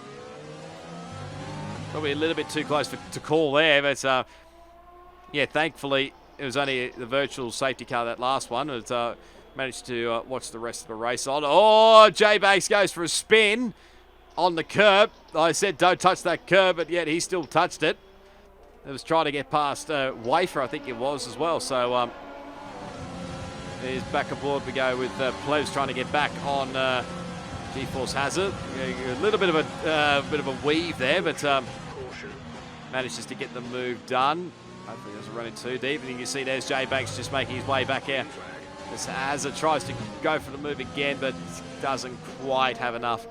S1: Probably a little bit too close to call there. But, yeah, thankfully, it was only the virtual safety car, that last one. But, managed to watch the rest of the race on. Oh, J-Banks goes for a spin on the curb. I said don't touch that curb, but yet he still touched it. It was trying to get past Wafer, I think it was as well. So he's back aboard. We go with Plebs trying to get back on G-Force Hazard. A little bit of a weave there, but manages to get the move done. Hopefully he doesn't run it too deep. And you can see there's J-Banks just making his way back here. As Hazard tries to go for the move again, but doesn't quite have enough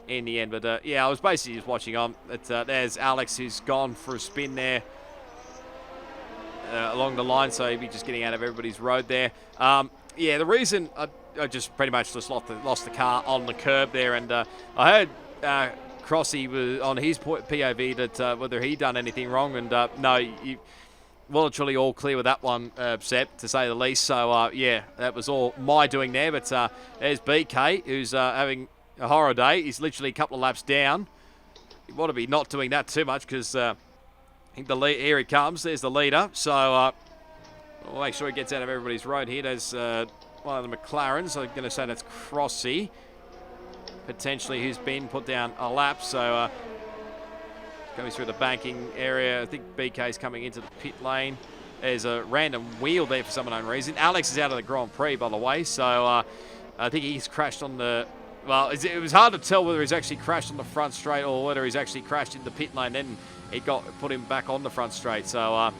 S1: in the end. But yeah, I was basically just watching on. There's Alex who's gone for a spin there along the line, so he'll be just getting out of everybody's road there. Yeah, the reason I just pretty much just lost the car on the curb there, and I heard Crossy was on his POV that whether he done anything wrong, and no, well and truly all clear with that one, Seb, to say the least. So, yeah, that was all my doing there. But there's BK, who's having a horror day. He's literally a couple of laps down. You want to be not doing that too much because I think here he comes. There's the leader. So, we'll make sure he gets out of everybody's road here. There's one of the McLarens. I'm going to say that's Crossy, potentially, who's been put down a lap. So, coming through the banking area. I think BK's coming into the pit lane. There's a random wheel there for some unknown reason. Alex is out of the Grand Prix, by the way, so I think he's crashed on the... Well, it was hard to tell whether he's actually crashed on the front straight or whether he's actually crashed in the pit lane. Then it put him back on the front straight. So,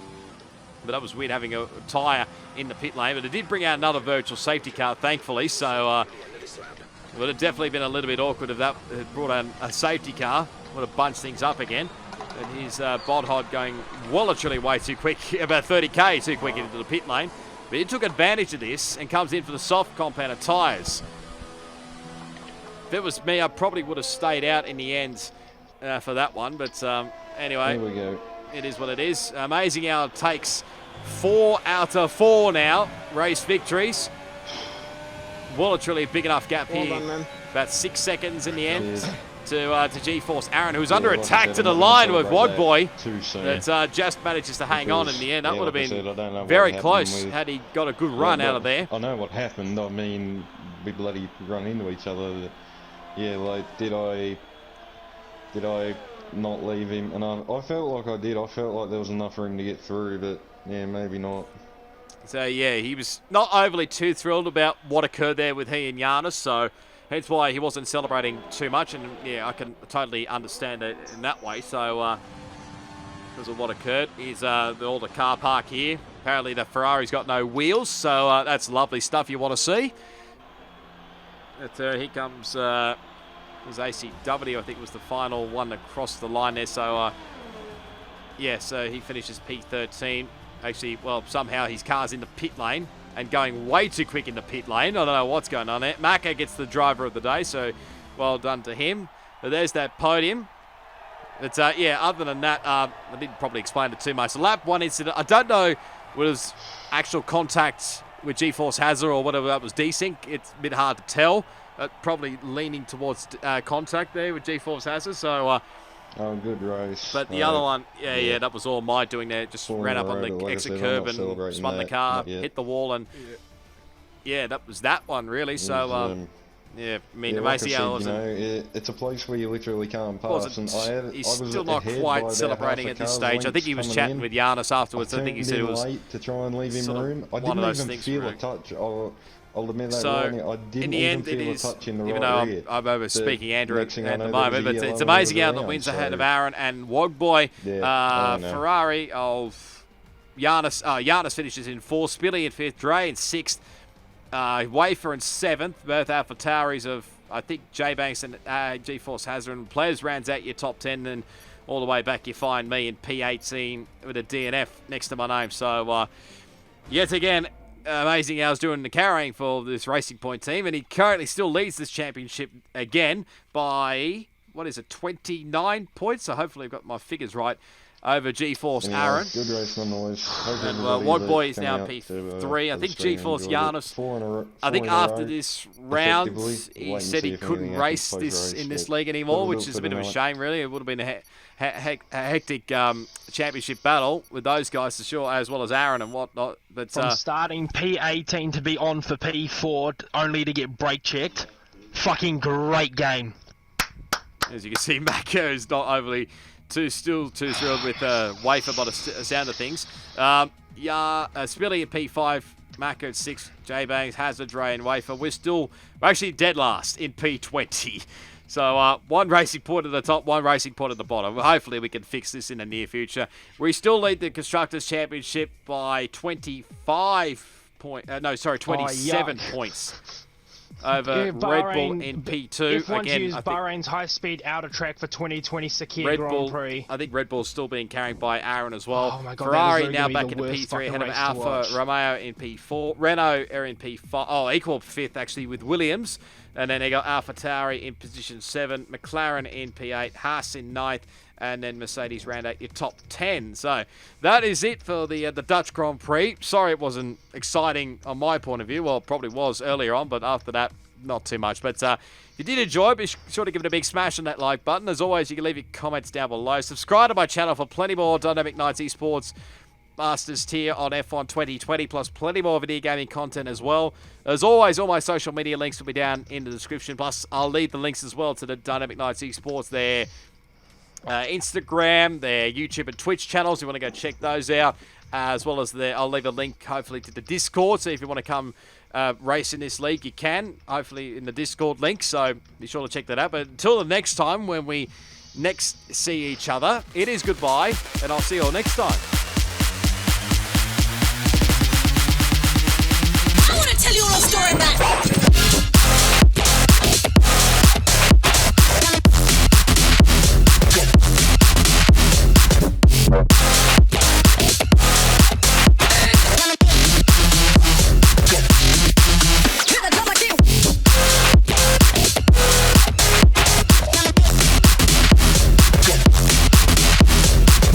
S1: but that was weird having a tyre in the pit lane. But it did bring out another virtual safety car, thankfully. So, it would have definitely been a little bit awkward if that had brought out a safety car. Would have bunched things up again. And his Bodhod going well literally way too quick, about 30k too quick into the pit lane. But he took advantage of this and comes in for the soft compounded tyres. If it was me, I probably would have stayed out in the end for that one. But anyway,
S3: there we go.
S1: It is what it is. Amazing how it takes 4 out of 4 now race victories. well and truly a big enough gap
S5: Well
S1: here.
S5: done, man.
S1: About 6 seconds in the end
S3: Yeah.
S1: to G-Force Aaron, who's
S3: Yeah,
S1: under
S3: like I
S1: attack
S3: said,
S1: to
S3: I'm
S1: the
S3: not
S1: line
S3: gonna
S1: with
S3: celebrate
S1: Wodboy.
S3: that too soon.
S1: That just manages to hang on in the end. That
S3: Yeah,
S1: would have
S3: like I
S1: been
S3: said, I don't know what
S1: very
S3: happened
S1: close
S3: with-
S1: had he got a good run out of there.
S3: I know what happened. I mean, we bloody run into each other. Yeah, like, did I not leave him? And I felt like I did. I felt like there was enough for him to get through, but yeah, maybe not.
S1: So, yeah, he was not overly too thrilled about what occurred there with he and Giannis, so hence why he wasn't celebrating too much. And, yeah, I can totally understand it in that way. So, because of what occurred, is all the car park here. Apparently the Ferrari's got no wheels, so that's lovely stuff you want to see. But, here comes his ACW, I think was the final one across the line there. So, yeah, so he finishes P13. Actually, well, somehow his car's in the pit lane and going way too quick in the pit lane. I don't know what's going on there. Maka gets the driver of the day, so well done to him. But there's that podium. But, yeah, other than that, I didn't probably explain it too much. The lap 1 incident, I don't know was actual contact with G-Force Hazard or whatever that was desync. It's a bit hard to tell. Probably leaning towards contact there with G-Force Hazard, so...
S3: Oh, good race.
S1: But the other one, yeah, that was all my doing there. Just ran up on the exit curb and spun the car, hit the wall, and yeah, that was that one really. So, yeah, I mean, amazing how
S3: it's a place where you literally can't pass. And
S1: he's still not quite celebrating at this stage. I think he was chatting with Giannis afterwards. I think he said it was
S3: late to try and leave him room. I
S1: one
S3: didn't
S1: of those
S3: even
S1: things.
S3: feel a touch. I'll admit that.
S1: So,
S3: I didn't
S1: in the
S3: even
S1: end,
S3: feel
S1: it
S3: a
S1: is,
S3: touch in the
S1: even
S3: right
S1: though
S3: rear.
S1: I'm over speaking Andrew at
S3: next thing I
S1: the
S3: know,
S1: moment,
S3: there
S1: but
S3: was a
S1: it's
S3: yellow
S1: amazing how
S3: over
S1: the
S3: around,
S1: wins ahead
S3: so-
S1: of Aaron and Wogboy.
S3: Yeah, I know.
S1: Ferrari of Giannis finishes in 4th, Spilly in 5th, Dre in 6th, Wafer in 7th, both AlphaTauris of, I think, J-Banks and G-Force Hazard. Players rounds out your top 10, and all the way back you find me in P18 with a DNF next to my name. So, yet again, amazing how he's doing the carrying for this Racing Point team, and he currently still leads this championship again by, 29 points? So hopefully I've got my figures right over G-Force Aaron.
S3: Good race nonetheless.
S1: And Wodboy is now P3. I think G-Force Giannis, I think after this round, he said he couldn't race this in this league anymore, which is a bit of a shame, really. It would have been a hectic championship battle with those guys for sure, as well as Aaron and whatnot. But
S4: from starting P18 to be on for P4, only to get brake checked. Fucking great game.
S1: As you can see, Mako is not overly too thrilled with Wafer by the sound of things. Spilly at P5, Mako at 6, J-Bangs, Hazard, Dre and Wafer. We're actually dead last in P20. So one racing point at the top, one racing point at the bottom. Hopefully we can fix this in the near future. We still lead the Constructors' Championship by 27 points over Red Bull in P2.
S4: F1
S1: Again,
S4: use Bahrain's high-speed outer track for 2020 Sakir
S1: Red
S4: Grand
S1: Bull,
S4: Prix.
S1: I think Red Bull's still being carried by Aaron as well.
S4: Oh my God,
S1: Ferrari now back into P3 ahead of Alfa Romeo in P4. Renault are in P5. Oh, equal 5th actually with Williams. And then they got AlphaTauri in position 7, McLaren in P8, Haas in 9th, and then Mercedes round out your top 10. So that is it for the Dutch Grand Prix. Sorry it wasn't exciting on my point of view. Well, it probably was earlier on, but after that, not too much. But if you did enjoy it, be sure to give it a big smash on that like button. As always, you can leave your comments down below. Subscribe to my channel for plenty more Dynamic Knights Esports Masters tier on F1 2020, plus plenty more video gaming content as well. As always, all my social media links will be down in the description. Plus, I'll leave the links as well to the Dynamic Knights Esports, their Instagram, their YouTube and Twitch channels. You want to go check those out, as well as I'll leave a link, hopefully, to the Discord. So if you want to come race in this league, you can, hopefully, in the Discord link. So be sure to check that out. But until the next time, when we next see each other, it is goodbye, and I'll see you all next time.